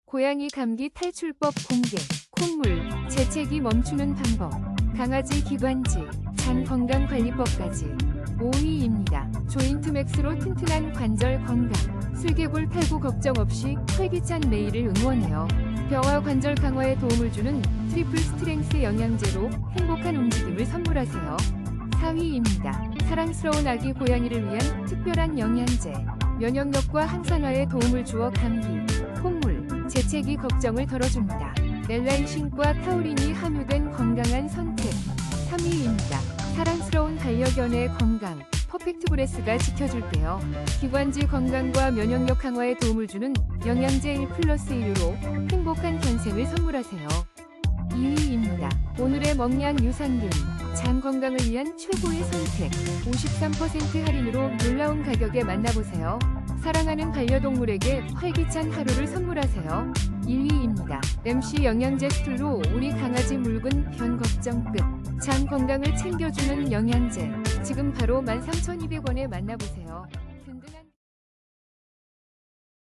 고양이 감기 탈출법 공개, 콧물, 재채기 멈추는 방법, 강아지 기관지, 장 건강관리법까지. 5위입니다. 조인트맥스로 튼튼한 관절 건강, 슬개골 탈구 걱정 없이 활기찬 매일을 응원해요. 뼈와 관절 강화에 도움을 주는 트리플 스트렝스 영양제로 행복한 움직임을 선물하세요. 4위입니다. 사랑스러운 아기 고양이를 위한 특별한 영양제, 면역력과 항산화에 도움을 주어 감기, 콧물, 재채기 걱정을 덜어줍니다. 멜라이신과 타우린이 함유된 건강한 선택. 3위입니다. 사랑스러운 반려견의 건강, 퍼펙트 브레스가 지켜줄게요. 기관지 건강과 면역력 강화에 도움을 주는 영양제 1+1로 행복한 견생을 선물하세요. 2위입니다. 오늘의 먹량 유산균, 장 건강을 위한 최고의 선택. 53% 할인으로 놀라운 가격에 만나보세요. 사랑하는 반려동물에게 활기찬 하루를 선물하세요. 1위입니다. MC 영양제 스툴로 우리 강아지 묽은 변 걱정 끝. 장 건강을 챙겨주는 영양제. 지금 바로 13,200원에 만나보세요. 든든한